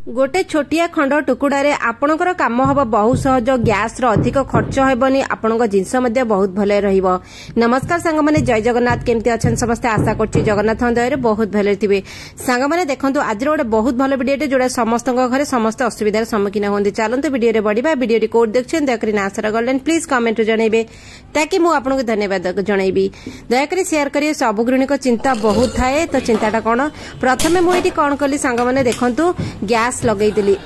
गोटे छोटिया खंड टुकुड़े आपणकर काम हम बहुत सहज गैस अधिक खर्च हेबनी आपण जिनस बहुत भले रहिबो। नमस्कार सांग माने जय जगन्नाथ केमती अच्छा समस्ते आशा करछि जगन्नाथ दया बहुत भले थे सांग माने देखंतु आज गोटे बहुत भल वीडियो जोड़ा समस्त घरे समस्त असुविधार सम्मुखीन होती चलते वीडियो बढ़िया वीडियो कोड देखिए दयाकोरी नाशर गलन प्लीज कमेंट जनइबे ताकि मुझे आपको धन्यवाद जनइबी दयाकोरी शेयर करिए। सब गृहिणी चिंता बहुत थाए तो चिंताटा कौन प्रथमे मुझे कौन कली सांग माने देखंतु गैस लगेदेली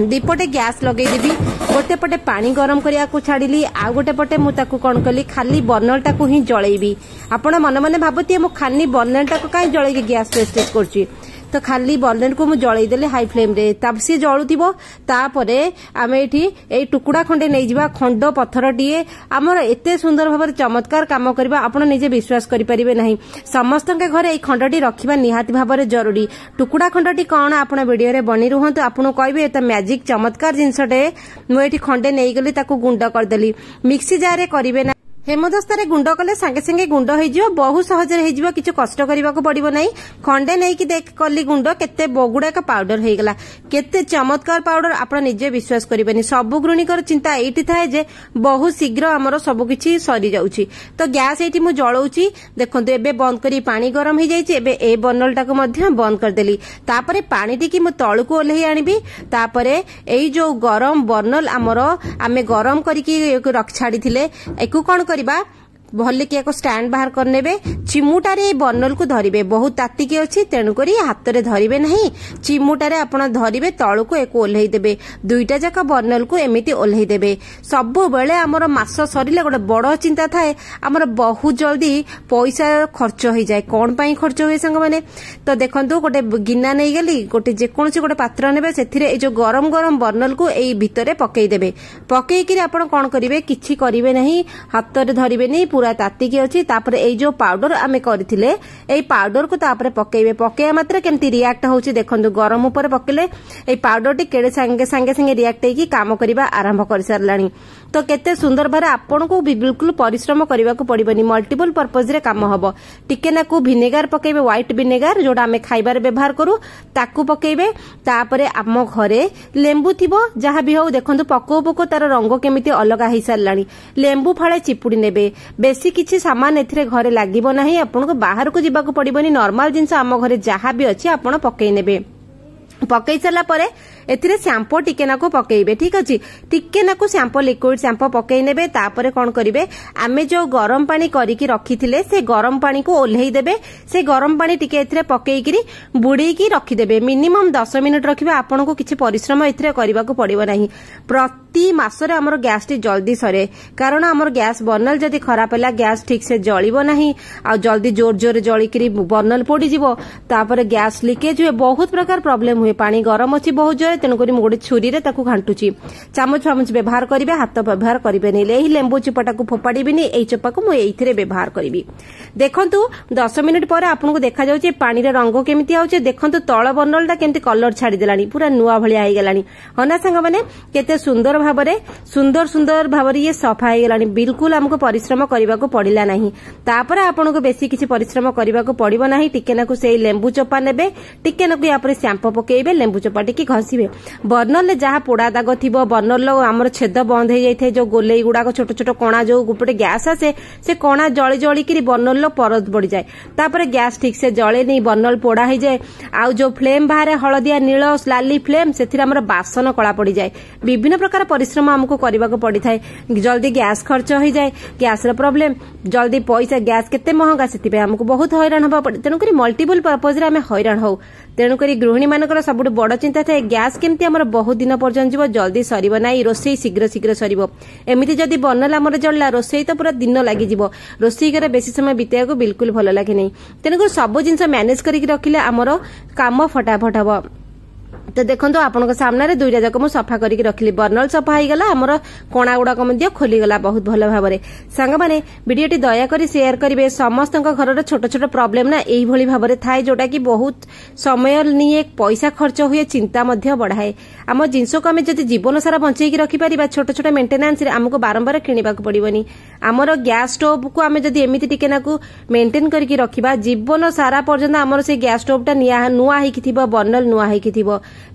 दीपटे गैस लगेदेवी गोटे पटे पानी गरम करिया को छाड़िली आ गोटे पटे मु ताकू कौन कली खाली बर्नर टाकू ही जळेबी। आपण मन मन भाबुती मु खाली बर्नर टाकू काई जळेगी गैस वेस्टेज करछि तो खाली बर्नर को मुझे जलई देले हाई फ्लेम रे तब सी जलुथिबो तापरे आमे एठी ए टुकुड़ा खंडे नै जिबा खंड पत्थर टीए हमर एते सुंदर भाबरे चमत्कार काम करबा आपण निजे विश्वास करि परिबे नाही। समस्त के घरे ए खंडटी रखिबा निहाती भाबरे जरूरी। टुकुड़ा खंडटी कोन आपण वीडियो रे बनी रहंतु आपण कहबे एता मैजिक चमत्कार जिंसटे मु एठी खंडे नै गली ताकू गुंड कर देली मिक्सी जार रे करिवे ना हेमदस्तारे गुंड कले सांगे सांगे गुंड हो बहुत सहज हो किसी कष्ट करने को पड़ो ना खंडे नहीं कि देख कली गुंड केते गुड़ाक पाउडर हो गला केते चमत्कार पाउडर आप निजे विश्वास करेंगे। सब गृहिणी चिंता ये थाए जे बहुत शीघ्र आमर सबकि सरी जाऊँगी तो गैस ये मुझे जलाऊँगी देखो एबे बंद करी पानी गरम हो जाए ए बर्नल टाक बंद करदेली तापर पानी टी मु तलू को ओल्हे आनी तापर यही जो गरम बर्नल आमर आमे गरम करके छाड़ी एकू कौन करबा भले कि एक स्टैंड बाहर करने चिमुटारे बर्नल को धरिबे बहुत तातिकी अच्छी तेणुक हाथ में धरिबे नहीं चिमुटारे आपण धरिबे तलू को एक ओल्हे देबे दुईटा जाक बर्नल को एमिति ओल्हे देबे। सब बेले आमर मास सरिले गोटे बड़ चिंता थाए आमर बहुत जल्दी पैसा खर्च हो जाए कौन पाई खर्च हुए सांग माने तो देखंतु गोटे गिना नहीं गली गोटे जेकोसी गोटे पात्र नेबे सेथिरे ए जो गरम गरम बर्नल को एई भितरे पकई देबे पकईकि आपण कोन करिवे किछि करिवे नहीं हाथ में धरिबे नहीं पूरा तातिकी अच्छी तापर ए जो पाउडर आमे करथिले ए पाउडर को तापर पकेइबे पकेया मात्र केमती रिएक्ट होउची देखंतु गरम ऊपर पकेले ए पाउडर टी केडे संगे संगे संगे रिएक्ट हेकी काम करिबा आरंभ कर सारलानी तो केते सुंदर भारे आपण को बिल्कुल परिश्रम करबा को पड़िबनी मल्टीपल पर्पज रे काम हबो। टिके नाकू विनेगार पकेइबे व्हाइट विनेगार जोडा आमे खाइबार व्यवहार करू ताकू पकेइबे तापरे आम घरे लेंबू थिबो जहा भी हो देखंतु पको पको तार रंग केमिति अलग हेई सारलानी लेंबू फाळे चिपुडी नेबे बेसी किछि सामान एथिरे घरे लागिबो नाही आपनको बाहर को जिबाको पड़िबनी नॉर्मल जिंस आम घरे जहा भी अछि आपण पकेइ नेबे पकई सारा परे एथिरे शैम्पू टिके नाकू पकेइबे ठीक अछि टिके नाकू शैम्पू लिक्विड शैम्पू पकेइ नेबे तापरे कोन करिवे आमे जो गरम पानी करिकि रखिथिले से गरम पानी को ओल्हेई देबे से गरम पानी टिके एथिरे पकेइकि बुडीकी रखि देबे मिनिमम 10 मिनिट रखिबे आपनको किछि परिश्रम एथिरे करिबाको पड़िबो नाही। प्रति मासरे हमर गैस टी जल्दी सरे कारण हमर गैस बर्नल जदी खराब होला गैस ठीक से जळिबो नाही आ जल्दी जोर जोर जळिकरी बर्नल पोडी जिवो तापर गैस लीकेज हुए बहुत प्रकार प्रॉब्लम हुए पानी गरम अछि बहुत जोर तेणुक गोटे छुरी रे ताकू घांटुची चामच फामच व्यवहार करिवे हाथ व्यवहार करिवे नहीं एही लेंबू चिपटा को फोपाड़ीबिनी एई चपा को मु एइथिरे व्यवहार करिवि। देखंतु 10 मिनिट पर आपनको देखा जाउची पानी रे रंग केमिति आउचे देखंतु तळ बर्नल ता केमिति कलर छाडी देलानी पूरा नुआ भलिया आइ गेलानी हना संग माने केते सुंदर भाबरे सुंदर भाबरे ये सफा आइ गेलानी बिल्कुल हमको परिश्रम करिबा को पड़िला नाही तापर आपनको बेसी किछि परिश्रम करिबा को पड़िबो नाही टिके नाकू सेई लेंबू चपा नेबे टिके नाकू या पर शैम्पू पकेइबे लेंबू चपा टिके घसीबे बर्नल जहाँ पोड़ा दाग थी बर्नल आमर छेद बंद हो जाए जो गोलेई गुड़ाक छोट छोट कणा जो गोटे गैस आसे से कणा जली जलिक बर्नल परत बढ़ी जाए तापर गैस ठीक से जले नहीं बर्नल पोड़ा हो जाए आउ जो फ्लेम बाहर हलदिया नील लाली फ्लेम से बासन कला पड़ जाए विभिन्न प्रकार परिश्रम आमको करने को पड़ी था जल्दी गैस खर्च हो जाए गैस प्रॉब्लम जल्दी पैसा गैस केते महंगा से आमको बहुत हैरान हवा पड़े तेणुक मल्टीपल पर्पज आम हैरान हो तेणुक गृहिणी मानकर सबुठ बड़ चिंता थाए गैस केमती आमर बहुत दिन पर्यंत जीव जल्दी सरिबो नाही रोसई शीघ्र शीघ्र सरिबो एमिति जदि बर्नल आमर जळला रोसई तो पूरा दिन लागि जीवो रोसई करे बेसी समय बितेया को बिल्कुल भलो लागे नहीं तेणुक सब जिंस मैनेज करिक रखिले आमर काम फटाफट हबो। तो देखो आपन सामने दुईटा जाक मुझे सफा करके रखिली बर्नल सफा हो गला आमर कणा गुड़ाक खोलीगला बहुत भल भाव में सांग मैंने वीडियोटी दयाकोरी शेयर करेंगे समस्त घर छोट छोट प्रॉब्लम ना यही भाव में थाए जोटा कि बहुत समय निये पैसा खर्च हुए चिंता बढ़ाए आम जिनस को आम जब जीवन सारा बंचेक रखिपर छोट छोट मेन्टेनान्स आमको बारंबार किणवा पड़ोनी आमर गैस स्टोव को आम जब एमती टिके नाकू मेन्टेन करके रखा जीवन सारा पर्यंत आमर से गैस स्टोवटा नुआ होती बर्नल नुआ होती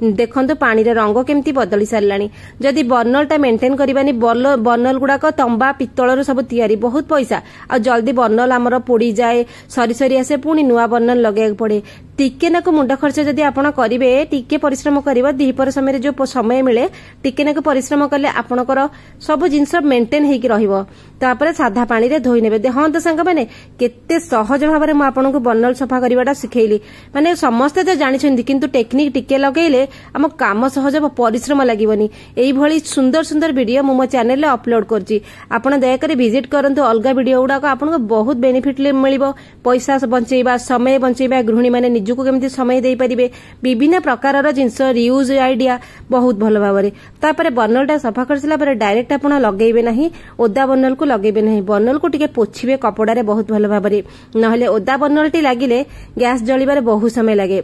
देखंतु पानी रे रंग केमती बदली सारलानी जदि बर्नल टा मेंटेन करबानी बर्नल गुड़ाक तंबा पित्तल सब तैयारी बहुत पैसा आ जल्दी बर्नल आमर पोड़ी जाए सरी सरी आसे पुणी नुआ बर्नल लगे पड़े टिके नाक मुंड खर्च जदि आपण करिवे टिके परिश्रम करिवो दीपर समय जो समय मिले टिके नाक परिश्रम कले आपणकर सब जिनस मेंटेन हेकी रहिबो तापर साधा पानी रे धोई नेबे हाँ तो सांग माने केते सहज भाव में आपको बर्नल सफा करवाटा शिखेली माने समस्ते तो जानिछन्ती किंतु टेक्निक टिके लगेले आम काम सहज परिश्रम लागबनी एई भली सुंदर सुंदर वीडियो मो चैनल रे अपलोड करछि आपण दयाकरी विजिट करंतु अलगा वीडियो गुडाक आपनको बहुत बेनिफिट मिलिबो पैसा बंचेबा समय बंचेबा गृहिणी माने निजुको केमती समय देई परिबे विभिन्न प्रकार जिनस रियूज आइडिया बहुत भल भाव में तापर बर्नल टा सफा करसिला पर डायरेक्ट आपण लगेबे नाही ओदा बर्नल को लगेबे नाही बर्नल को टिके पोछिबे कपड़ा रे बहुत भल भाव में नहले ओदा बर्नल टी लागिले गैस जलिबारे बहुत समय लागे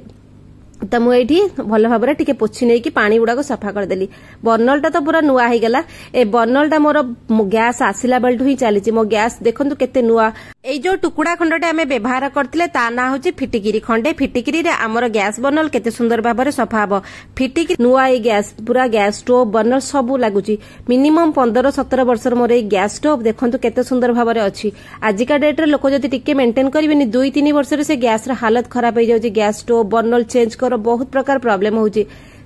तो मुझे भल भाव में टिके पोछि नहीं कि पानी गुड़ाक सफा करदेली बर्नल टा तो पूरा नुआ हो गला ए बर्नल टा मोर गैस आसिला बेलटू ही चली मो गैस देखंतु केते नुआ एई जो टुकुड़ा खंडटे आमे व्यवहार करथिले ता ना होची फिटिकिरी खंडे फिटिकिरी रे हमर गैस बर्नल केते सुंदर भाव में सफा हबो फिटिकिरी नुआ ए गैस पूरा गैस स्टोव बर्नल सब लागुची मिनिमम 15-17 वर्षर मोर ए गैस स्टोव देखंतु केते सुंदर भाव में अछि आजिका डेट रे लोक जति टिके मेंटेन करिवेनी 2-3 वर्ष रे से गैस रे हालत खराब हो जाउची गैस स्टोव बर्नल चेंज कर बहुत प्रकार प्रॉब्लम होउची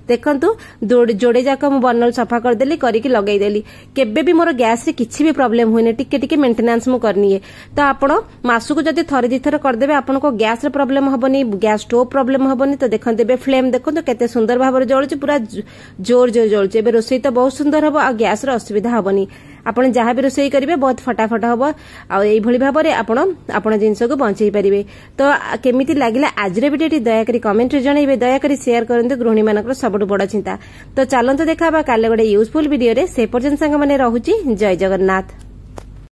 देखंतु जोड़े जाक मु बर्नल सफा करदेली करिकी लगेदेली केबे भी मोर गैस रे किछि भी प्रॉब्लम होइने टिके टिके मेंटेनेंस मु करनिए तो आपण मासु को जदी थरे दिथर करदेबे आपण को गैस रे प्रॉब्लम हबनी गैस स्टोव प्रॉब्लम हबनी तो देखंतु बे फ्लेम देखंतु केते सुंदर भाव रे जळुची पूरा जोर जोर जळुची बे रोसई तो बहुत सुंदर हबो आ गैस रे असुविधा हबनी आपण जहाँ भी रोसई करेंगे बहुत फटाफट हम आई भाव में आपण जिनस को बंचई पारे तो केमिति लागला आज भिडियो दयाकरी कमेंट जनइबे दयाकरी शेयर करते गृहिणी मानकर सबुठ बड़ चिंता तो चलते देखा काले गोटे यूजफुल वीडियो से पर्यंत सांग माने रहुची जय जगन्नाथ।